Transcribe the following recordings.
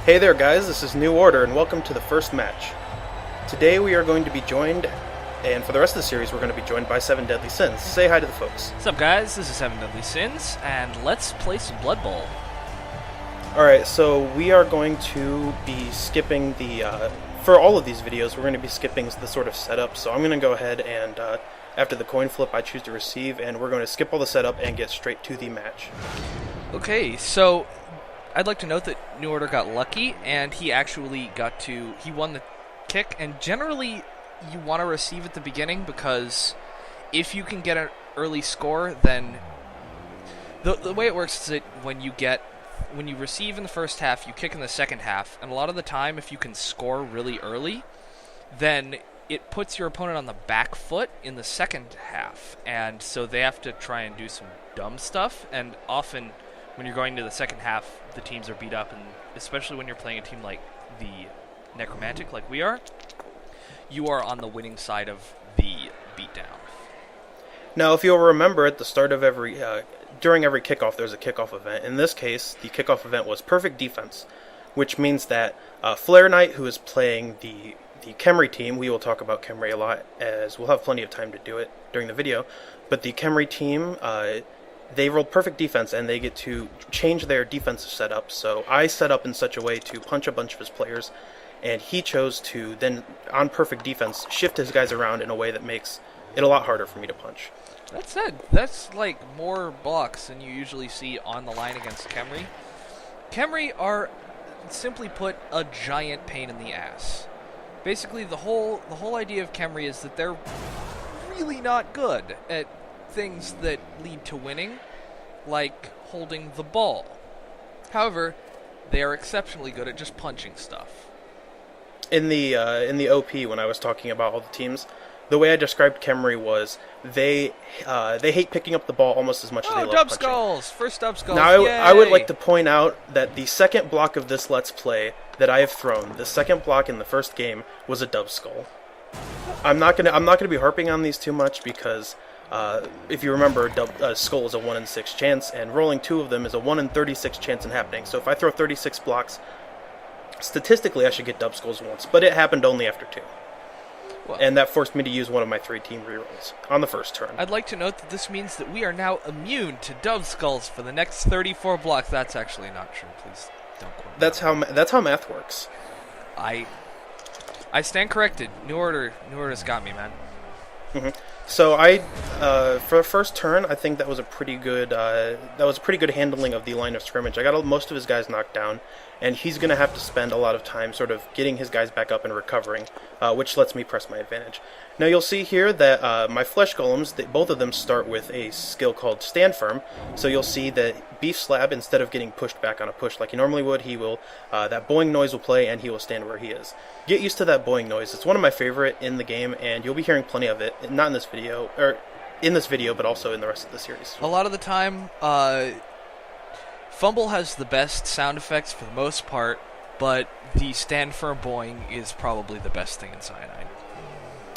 Hey there guys, this is New Order and welcome to the first match. Today we are going to be joined, and for the rest of the series we're going to be joined by 7 Deadly Sins. Say hi to the folks. What's up guys, this is 7 Deadly Sins, and let's play some Blood Bowl. Alright, so we are going to be skipping for all of these videos, we're going to be skipping the sort of setup, so I'm going to go ahead and, after the coin flip, I choose to receive, and we're going to skip all the setup and get straight to the match. Okay, so I'd like to note that New Order got lucky, and he actually he won the kick, and generally you want to receive at the beginning, because if you can get an early score, then the way it works is that when you receive in the first half, you kick in the second half, and a lot of the time, if you can score really early, then it puts your opponent on the back foot in the second half, and so they have to try and do some dumb stuff, and often when you're going to the second half, the teams are beat up, and especially when you're playing a team like the Necromantic, like we are, you are on the winning side of the beatdown. Now, if you'll remember, at the start of during every kickoff, there's a kickoff event. In this case, the kickoff event was perfect defense, which means that Flare Knight, who is playing the Khemri team, we will talk about Khemri a lot, as we'll have plenty of time to do it during the video, but the Khemri team, they rolled perfect defense, and they get to change their defensive setup. So I set up in such a way to punch a bunch of his players, and he chose to then, on perfect defense, shift his guys around in a way that makes it a lot harder for me to punch. That said, that's like more blocks than you usually see on the line against Khemri. Khemri are, simply put, a giant pain in the ass. Basically, the whole idea of Khemri is that they're really not good at things that lead to winning, like holding the ball. However, they are exceptionally good at just punching stuff. In the OP, when I was talking about all the teams, the way I described Khemri was they hate picking up the ball almost as much as they love punching. Skulls! First dub skulls! Now, Yay! I would like to point out that the second block of this Let's Play that I have thrown, the second block in the first game, was a dub skull. I'm not gonna be harping on these too much because if you remember, skull is a 1 in 6 chance, and rolling 2 of them is a 1 in 36 chance in happening. So if I throw 36 blocks, statistically I should get dub skulls once, but it happened only after 2. Well, and that forced me to use one of my 3 team rerolls on the first turn. I'd like to note that this means that we are now immune to dub skulls for the next 34 blocks. That's actually not true. Please don't quote me. That's how math works. I stand corrected. New Order's got me, man. Mm-hmm. So for the first turn, I think that was a pretty good handling of the line of scrimmage. I got most of his guys knocked down, and he's going to have to spend a lot of time sort of getting his guys back up and recovering, which lets me press my advantage. Now you'll see here that my flesh golems, both of them start with a skill called Stand Firm. So you'll see that Beef Slab, instead of getting pushed back on a push like he normally would, he will that boing noise will play and he will stand where he is. Get used to that boing noise. It's one of my favorite in the game, and you'll be hearing plenty of it. Not in this video, or in this video, but also in the rest of the series. A lot of the time, Fumble has the best sound effects for the most part, but the Stand Firm boing is probably the best thing in Cyanide.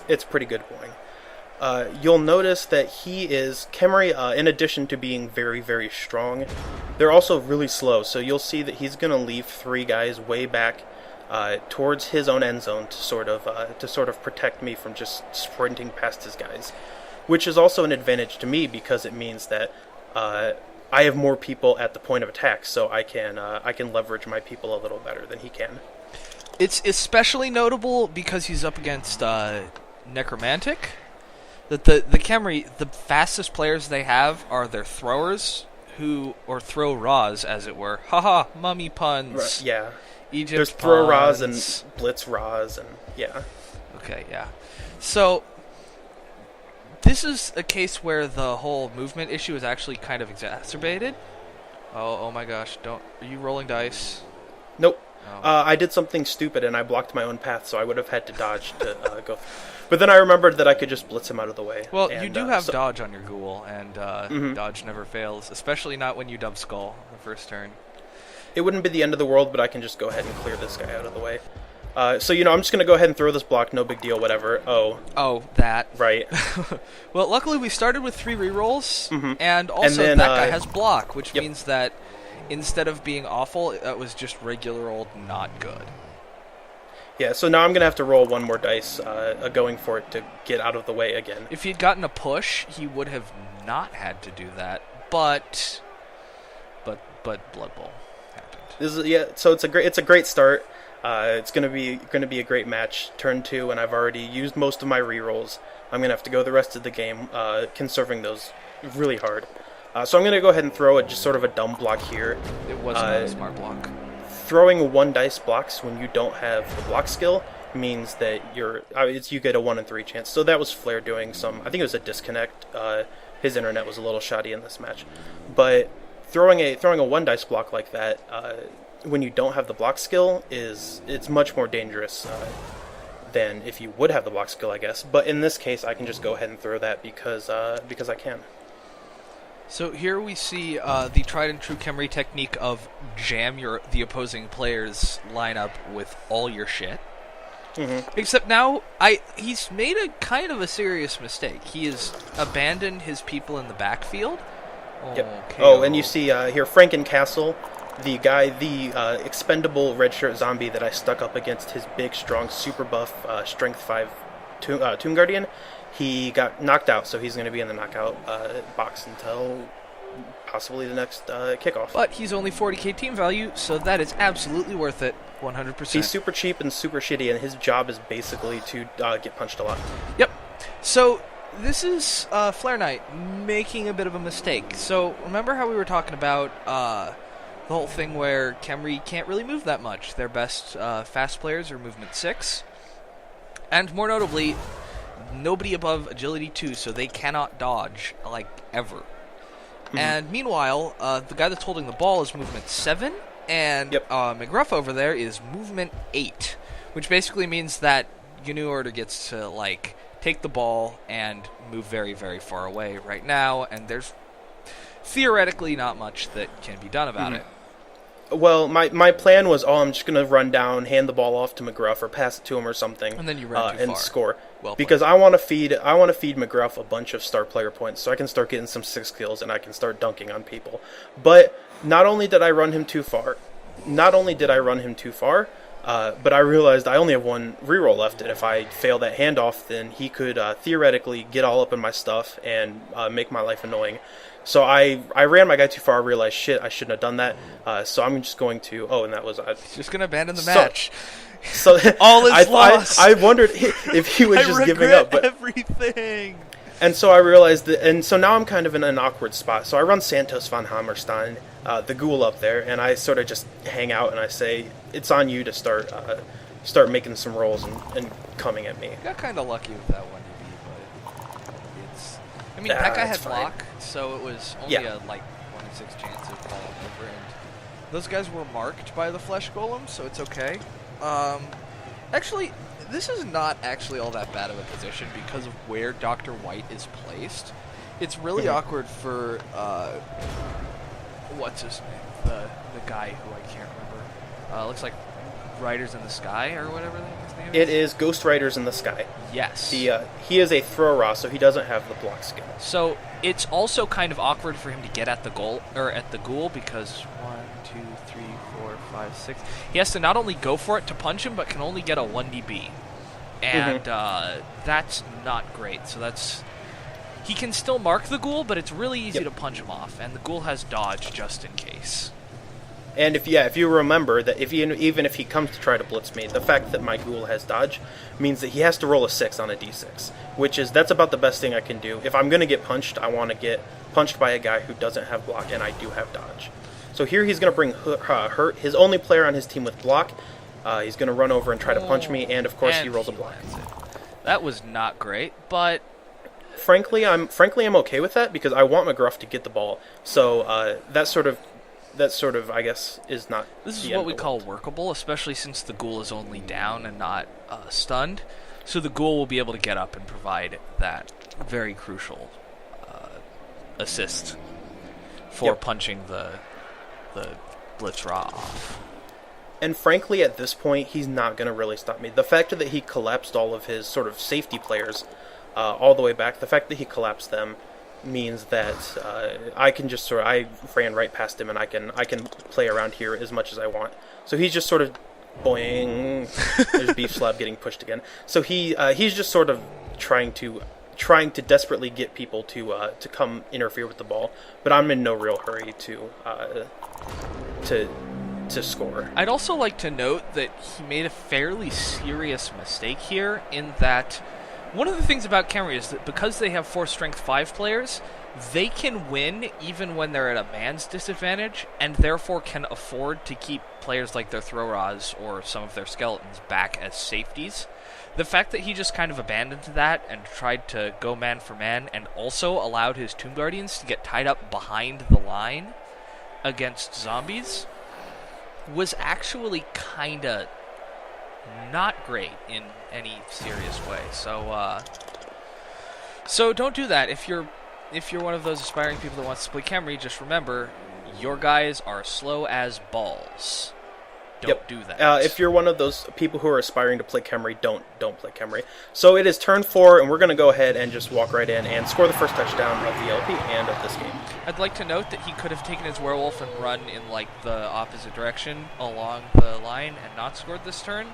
It's pretty good boing. You'll notice that Khemri, in addition to being very, very strong, they're also really slow. So you'll see that he's going to leave 3 guys way back towards his own end zone to sort of protect me from just sprinting past his guys, which is also an advantage to me because it means that I have more people at the point of attack, so I can leverage my people a little better than he can. It's especially notable because he's up against Necromantic. That the Khemri, the fastest players they have are their throwers, or throw Raws, as it were. Haha, mummy puns. Right, yeah. Egypt There's throw puns. Raws and blitz Raws, and yeah. Okay, yeah. So this is a case where the whole movement issue is actually kind of exacerbated. Oh my gosh! Are you rolling dice? Nope. Oh. I did something stupid and I blocked my own path, so I would have had to dodge to go. But then I remembered that I could just blitz him out of the way. Well, you do have dodge on your ghoul, and mm-hmm. dodge never fails, especially not when you dub skull the first turn. It wouldn't be the end of the world, but I can just go ahead and clear this guy out of the way. So, I'm just going to go ahead and throw this block, no big deal, whatever. Oh, that. Right. Well, luckily we started with 3 rerolls, mm-hmm. and also and then, that guy has block, which means that instead of being awful, that was just regular old not good. Yeah, so now I'm going to have to roll one more dice going for it to get out of the way again. If he'd gotten a push, he would have not had to do that, but Blood Bowl happened. So it's a great start. It's going to be a great match. Turn 2, and I've already used most of my rerolls. I'm going to have to go the rest of the game conserving those really hard. So I'm going to go ahead and throw just sort of a dumb block here. It was not a smart block. Throwing 1 dice blocks when you don't have the block skill means that you get a 1 in 3 chance. So that was Flair doing some. I think it was a disconnect. His internet was a little shoddy in this match, but throwing a 1 dice block like that when you don't have the block skill it's much more dangerous than if you would have the block skill, I guess. But in this case, I can just go ahead and throw that because I can. So here we see the tried and true Khemri technique of jam the opposing player's lineup with all your shit. Mm-hmm. Except now, he's made a kind of a serious mistake. He has abandoned his people in the backfield. Yep. Oh, and you see here Frankencastle, the expendable redshirt zombie that I stuck up against his big, strong, super buff, strength 5 Tomb Guardian. He got knocked out, so he's going to be in the knockout box until possibly the next kickoff. But he's only 40k team value, so that is absolutely worth it, 100%. He's super cheap and super shitty, and his job is basically to get punched a lot. Yep. So this is Flare Knight making a bit of a mistake. So remember how we were talking about the whole thing where Khemri can't really move that much. Their best fast players are movement 6. And more notably, nobody above agility 2, so they cannot dodge, like, ever. Mm-hmm. And meanwhile, the guy that's holding the ball is movement 7, and McGruff over there is movement 8, which basically means that New Order gets to, like, take the ball and move very, very far away right now, and there's theoretically not much that can be done about it. Well, my plan was, I'm just going to run down, hand the ball off to McGruff, or pass it to him or something, and then you run too and far. Score. Well because I want to feed McGruff a bunch of star player points, so I can start getting some 6 kills and I can start dunking on people. But not only did I run him too far, but I realized I only have 1 reroll left, and if I fail that handoff, then he could theoretically get all up in my stuff and make my life annoying. So I ran my guy too far. I realized, shit, I shouldn't have done that. So I'm just going to... Oh, and that was... just going to abandon the match. So all is lost. I wondered if he was just giving up. But everything. And so I realized that... And so now I'm kind of in an awkward spot. So I run Santos von Hammerstein, the ghoul up there, and I sort of just hang out and I say, it's on you to start making some rolls and coming at me. You got kind of lucky with that 1DB, but it's... I mean, that guy had block, so it was only a, 1 in 6 chance of falling over, and those guys were marked by the Flesh Golem, so it's okay. Actually, this is not actually all that bad of a position because of where Dr. White is placed. It's really awkward for, what's his name? The guy who I can't remember. Looks like Riders in the Sky or whatever his name is. It is Ghost Riders in the Sky. Yes. He is a throw raw, so he doesn't have the block skill. So it's also kind of awkward for him to get at the ghoul because 1, 2, 3, 4, 5, 6. He has to not only go for it to punch him, but can only get a 1DB, and that's not great. So he can still mark the ghoul, but it's really easy to punch him off, and the ghoul has dodge just in case. And if you remember that even if he comes to try to blitz me, the fact that my ghoul has dodge means that he has to roll a 6 on a d6, that's about the best thing I can do. If I'm going to get punched, I want to get punched by a guy who doesn't have block, and I do have dodge. So here he's going to bring Hurt, his only player on his team with block. He's going to run over and try to punch me, and of course he rolls a block. That was not great, but frankly I'm okay with that because I want McGruff to get the ball. So that sort of, I guess, is not... This is what we call workable, especially since the ghoul is only down and not stunned. So the ghoul will be able to get up and provide that very crucial assist for punching the Blitz Raw off. And frankly, at this point, he's not going to really stop me. The fact that he collapsed all of his sort of safety players all the way back, the fact that he collapsed them means that I can just I ran right past him, and I can play around here as much as I want. So he's just sort of boing. There's Beef Slab getting pushed again. So he's just sort of trying to desperately get people to come interfere with the ball, but I'm in no real hurry to score. I'd also like to note that he made a fairly serious mistake here in that one of the things about Khemri is that because they have 4 Strength 5 players, they can win even when they're at a man's disadvantage, and therefore can afford to keep players like their Throw-Rahs or some of their Skeletons back as safeties. The fact that he just kind of abandoned that and tried to go man for man, and also allowed his Tomb Guardians to get tied up behind the line against zombies, was actually kinda not great in any serious way. So don't do that. If you're one of those aspiring people that wants to play Khemri, just remember your guys are slow as balls. Don't do that. If you're one of those people who are aspiring to play Khemri, don't play Khemri. So it is turn 4, and we're going to go ahead and just walk right in and score the first touchdown of the LP and of this game. I'd like to note that he could have taken his werewolf and run in the opposite direction along the line and not scored this turn.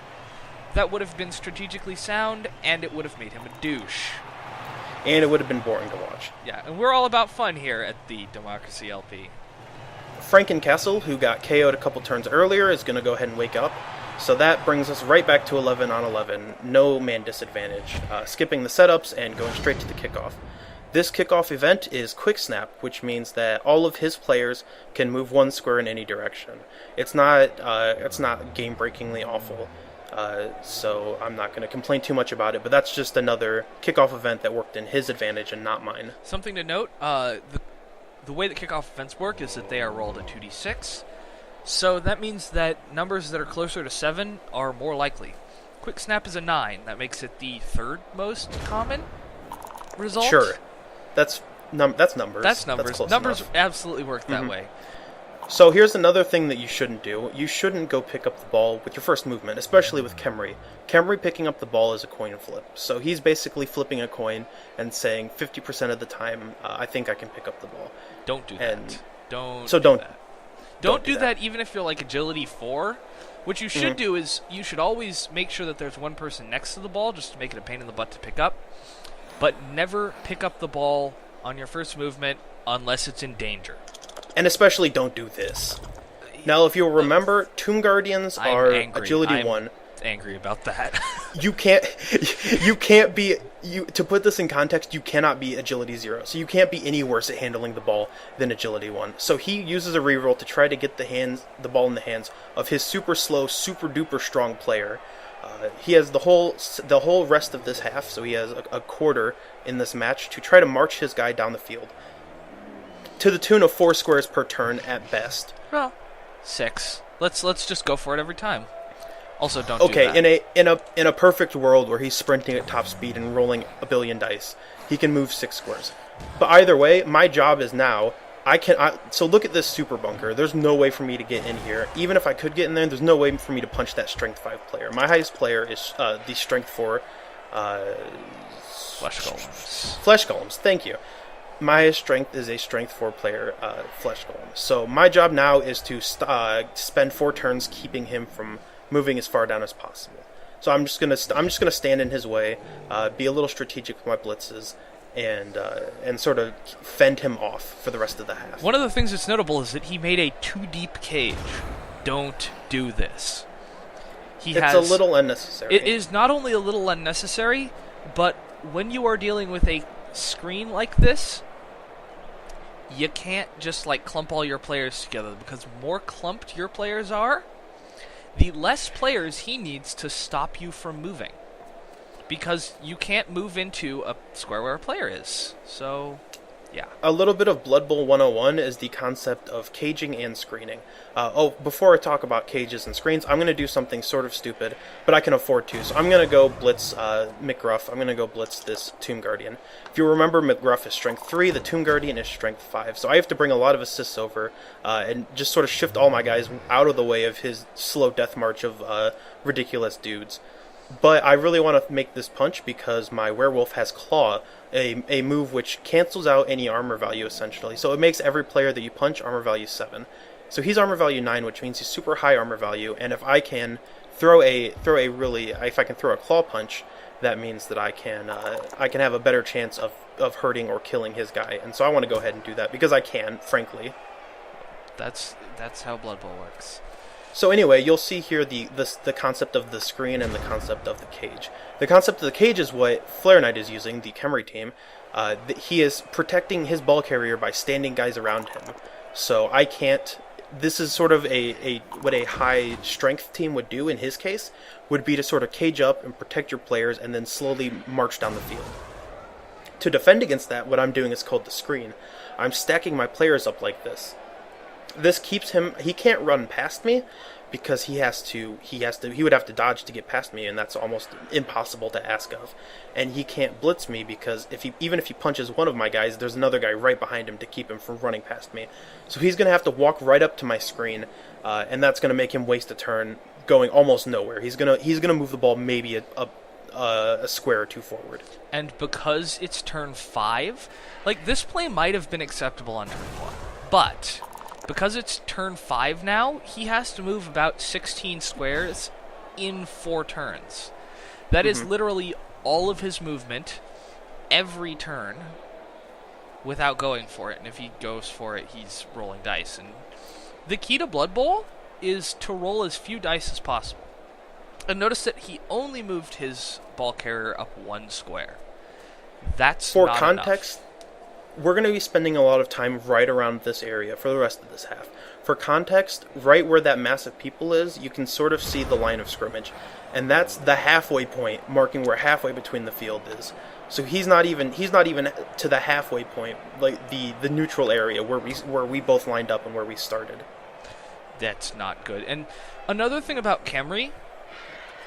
That would have been strategically sound, and it would have made him a douche. And it would have been boring to watch. Yeah, and we're all about fun here at the Democracy LP. Frankencastle, who got KO'd a couple turns earlier, is going to go ahead and wake up. So that brings us right back to 11 on 11, no man disadvantage, skipping the setups and going straight to the kickoff. This kickoff event is Quick Snap, which means that all of his players can move 1 square in any direction. It's not game-breakingly awful, so I'm not going to complain too much about it, but that's just another kickoff event that worked in his advantage and not mine. Something to note, the way that kickoff events work is that they are rolled at 2d6, so that means that numbers that are closer to 7 are more likely. Quick Snap is a 9. That makes it the 3rd most common result. Sure. That's numbers. That's numbers. That's numbers enough. Absolutely work that way. So here's another thing that you shouldn't do. You shouldn't go pick up the ball with your first movement, especially with Khemri. Khemri picking up the ball is a coin flip. So he's basically flipping a coin and saying 50% of the time, I think I can pick up the ball. Don't do that. Don't do that even if you're like agility 4. What you should do is you should always make sure that there's one person next to the ball just to make it a pain in the butt to pick up. But never pick up the ball on your first movement unless it's in danger. And especially don't do this. Now, if you'll remember, Tomb Guardians are agility 1. Angry about that. You can't be to put this in context, you cannot be agility 0. So you can't be any worse at handling the ball than agility 1. So he uses a reroll to try to get the ball in the hands of his super slow, super duper strong player. He has the whole rest of this half, so he has a quarter in this match to try to march his guy down the field, to the tune of 4 squares per turn at best. Well, 6. Let's just go for it every time. Also, don't do that. Okay, in a perfect world where he's sprinting at top speed and rolling a billion dice, he can move 6 squares. But either way, my job is now. So look at this super bunker. There's no way for me to get in here. Even if I could get in there, there's no way for me to punch that strength 5 player. My highest player is the strength 4 Flesh Golems. Flesh Golems, thank you. My highest strength is a strength 4 player, Flesh Golem. So my job now is to spend 4 turns keeping him from moving as far down as possible. So I'm just gonna stand in his way, be a little strategic with my blitzes, and sort of fend him off for the rest of the half. One of the things that's notable is that he made a 2-deep cage. Don't do this. It's a little unnecessary. It is not only a little unnecessary, but when you are dealing with a screen like this, you can't just clump all your players together, because the more clumped your players are, the less players he needs to stop you from moving. Because you can't move into a square where a player is. So, yeah. A little bit of Blood Bowl 101 is the concept of caging and screening. Before I talk about cages and screens, I'm going to do something sort of stupid, but I can afford to. So I'm going to go blitz McGruff. I'm going to go blitz this Tomb Guardian. If you remember, McGruff is strength 3, the Tomb Guardian is strength 5. So I have to bring a lot of assists over and just sort of shift all my guys out of the way of his slow death march of ridiculous dudes. But I really want to make this punch because my werewolf has claw a move which cancels out any armor value essentially. So it makes every player that you punch armor value 7. So he's armor value 9, which means he's super high armor value. And if I can if I can throw a claw punch, that means that I can have a better chance of hurting or killing his guy. And so I want to go ahead and do that because I can, frankly. That's how Blood Bowl works. So anyway, you'll see here the concept of the screen and the concept of the cage. The concept of the cage is what Flare Knight is using, the Khemri team. He is protecting his ball carrier by standing guys around him. So I can't... This is sort of what a high strength team would do in his case, would be to sort of cage up and protect your players and then slowly march down the field. To defend against that, what I'm doing is called the screen. I'm stacking my players up like this. This keeps him... He can't run past me because he would have to dodge to get past me, and that's almost impossible to ask of. And he can't blitz me because even if he punches one of my guys, there's another guy right behind him to keep him from running past me. So he's going to have to walk right up to my screen, and that's going to make him waste a turn going almost nowhere. He's gonna move the ball maybe a square or two forward. And because it's turn 5, like, this play might have been acceptable on turn 1, but because it's turn 5 now, he has to move about 16 squares in 4 turns. That is literally all of his movement every turn without going for it. And if he goes for it, he's rolling dice. And the key to Blood Bowl is to roll as few dice as possible. And notice that he only moved his ball carrier up 1 square. That's for not context. Enough. We're going to be spending a lot of time right around this area for the rest of this half. For context, right where that mass of people is, you can sort of see the line of scrimmage. And that's the halfway point, marking where halfway between the field is. So he's not even to the halfway point, like the neutral area where we both lined up and where we started. That's not good. And another thing about Khemri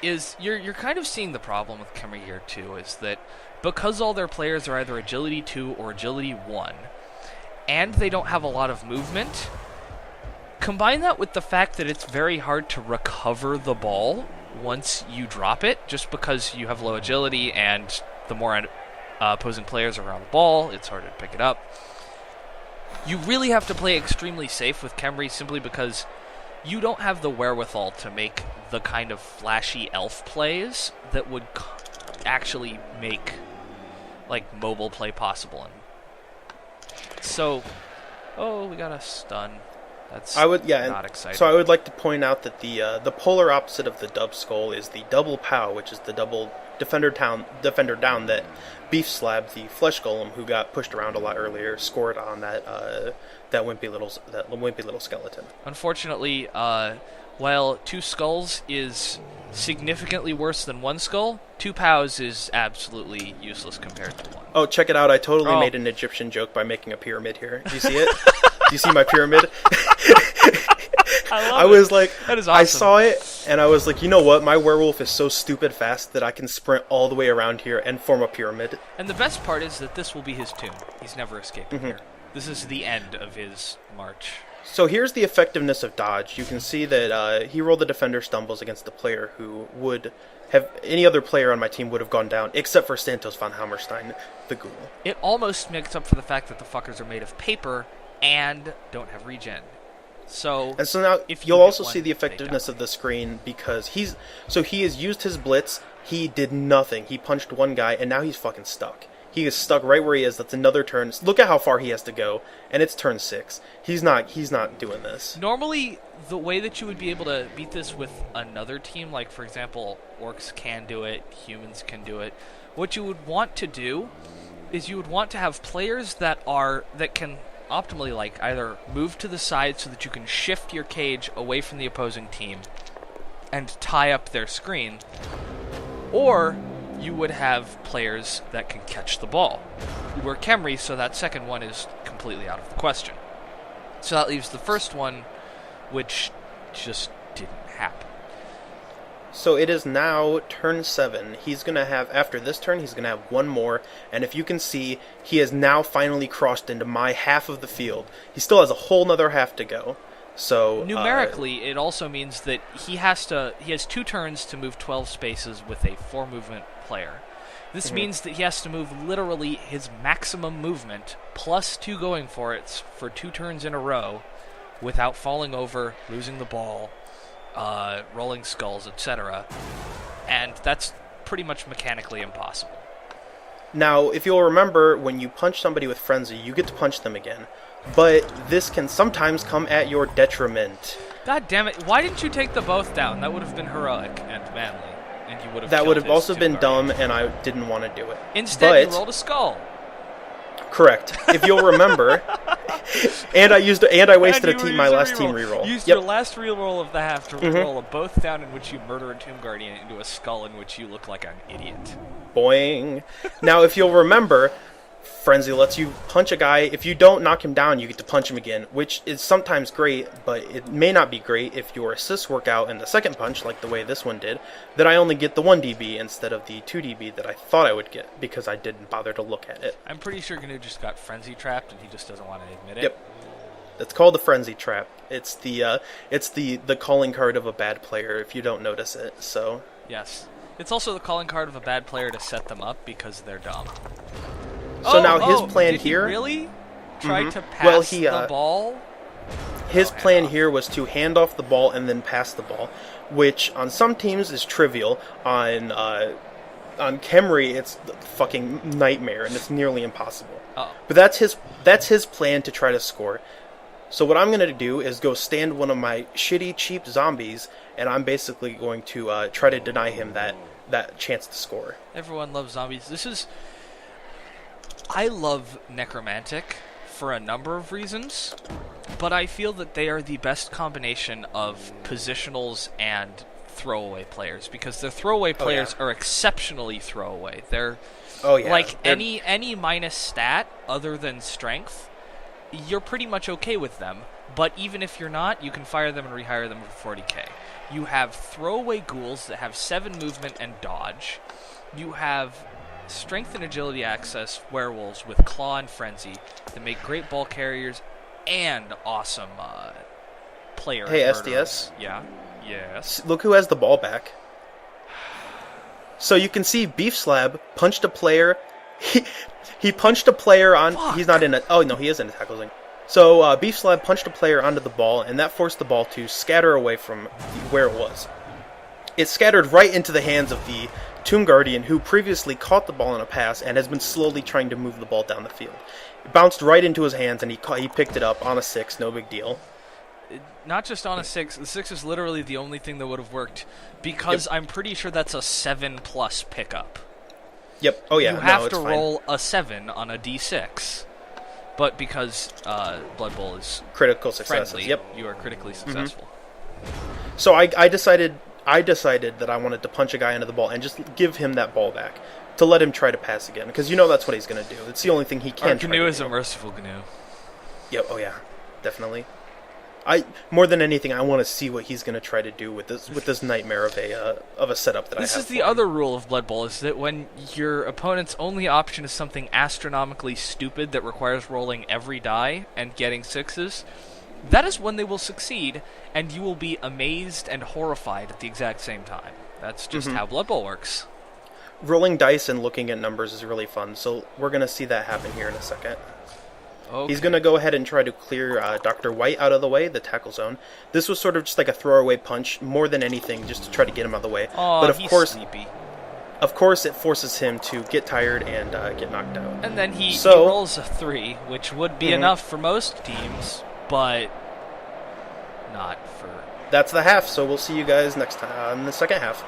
is you're kind of seeing the problem with Khemri here too, is that because all their players are either agility 2 or agility 1, and they don't have a lot of movement, combine that with the fact that it's very hard to recover the ball once you drop it, just because you have low agility, and the more opposing players are around the ball, it's harder to pick it up. You really have to play extremely safe with Khemri simply because you don't have the wherewithal to make the kind of flashy elf plays that would actually make like mobile play possible. And so, we got a stun. That's not exciting. So I would like to point out that the polar opposite of the dub skull is the double pow, which is the double defender down that Beef Slab, the flesh golem who got pushed around a lot earlier, scored on that wimpy little skeleton. Unfortunately, while 2 skulls is significantly worse than 1 skull, 2 pows is absolutely useless compared to 1. Oh, check it out! I totally made an Egyptian joke by making a pyramid here. Do you see it? Do you see my pyramid? I was like, that is awesome. I saw it, and I was like, you know what? My werewolf is so stupid fast that I can sprint all the way around here and form a pyramid. And the best part is that this will be his tomb. He's never escaping here. This is the end of his march. So here's the effectiveness of dodge. You can see that he rolled the defender stumbles against the player who would have... Any other player on my team would have gone down, except for Santos von Hammerstein, the ghoul. It almost makes up for the fact that the fuckers are made of paper and don't have regen. So now you'll also see the effectiveness of the screen because he has used his blitz. He did nothing. He punched one guy, and now he's fucking stuck. He is stuck right where he is. That's another turn. Look at how far he has to go, and it's turn 6. He's not doing this. Normally, the way that you would be able to beat this with another team, like for example, orcs can do it, humans can do it. What you would want to do is you would want to have players that can optimally like either move to the side so that you can shift your cage away from the opposing team and tie up their screen, or you would have players that can catch the ball. We're Khemri, so that second one is completely out of the question. So that leaves the first one, which just didn't happen. So it is now turn 7. He's going to have, after this turn, he's going to have one more. And if you can see, he has now finally crossed into my half of the field. He still has a whole nother half to go. So numerically, it also means that he has 2 turns to move 12 spaces with a 4 movement player. This means that he has to move literally his maximum movement plus 2 going for it for 2 turns in a row without falling over, losing the ball, rolling skulls, etc. And that's pretty much mechanically impossible. Now, if you'll remember, when you punch somebody with Frenzy, you get to punch them again. But this can sometimes come at your detriment. God damn it, why didn't you take the both down? That would have been heroic and manly. And you would have That would killed have also his been Tomb dumb, Guardian. and I didn't want to do it. Instead, you rolled a skull. Correct. If you'll remember, and I wasted my last team reroll. Used your last reroll of the half to roll a both down in which you murder a Tomb Guardian into a skull in which you look like an idiot. Boing. Now, if you'll remember, Frenzy lets you punch a guy. If you don't knock him down, you get to punch him again, which is sometimes great, but it may not be great if your assists work out in the second punch, like the way this one did, that I only get the 1 dB instead of the 2 dB that I thought I would get, because I didn't bother to look at it. I'm pretty sure GNU just got Frenzy trapped, and he just doesn't want to admit it. Yep. It's called the Frenzy Trap. It's the calling card of a bad player, if you don't notice it, so... Yes. It's also the calling card of a bad player to set them up because they're dumb. So now his plan did here... He really tried to pass the ball? His plan here was to hand off the ball and then pass the ball, which on some teams is trivial. On Khemri, it's a fucking nightmare, and it's nearly impossible. But that's his plan to try to score. So what I'm going to do is go stand one of my shitty, cheap zombies, and I'm basically going to try to deny him that chance to score. Everyone loves zombies. I love Necromantic for a number of reasons, but I feel that they are the best combination of positionals and throwaway players, because their throwaway players are exceptionally throwaway. They're any minus stat other than strength, you're pretty much okay with them. But even if you're not, you can fire them and rehire them for 40k. You have throwaway ghouls that have 7 movement and dodge. You have strength and agility access werewolves with claw and frenzy that make great ball carriers and awesome player murderers. SDS? Yeah. Yes. Look who has the ball back. So you can see Beef Slab punched a player. He punched a player on... Fuck. He's not in a... Oh, no, he is in a tackle zone. So Beef Slab punched a player onto the ball, and that forced the ball to scatter away from where it was. It scattered right into the hands of the Tomb Guardian, who previously caught the ball in a pass and has been slowly trying to move the ball down the field. It bounced right into his hands, and he picked it up on a 6, no big deal. Not just on a 6. The 6 is literally the only thing that would have worked, because I'm pretty sure that's a 7+ pickup. Yep. Oh, yeah. You have to roll a 7 on a d6. But because Blood Bowl is critical successes, friendly, you are critically successful. So I decided that I wanted to punch a guy into the ball and just give him that ball back to let him try to pass again, because that's what he's going to do. It's the only thing he can. GNU is a merciful GNU. Yep. Oh yeah, definitely. More than anything, I want to see what he's going to try to do with this nightmare of a setup that I have. This is the other rule of Blood Bowl, is that when your opponent's only option is something astronomically stupid that requires rolling every die and getting 6s, that is when they will succeed, and you will be amazed and horrified at the exact same time. That's just how Blood Bowl works. Rolling dice and looking at numbers is really fun, so we're going to see that happen here in a second. Okay. He's going to go ahead and try to clear Dr. White out of the way, the tackle zone. This was sort of just like a throwaway punch, more than anything, just to try to get him out of the way. Oh, but he's sleepy. Of course, it forces him to get tired and get knocked out. And then he rolls a 3, which would be enough for most teams, but not for... That's the half, so we'll see you guys next time in the second half.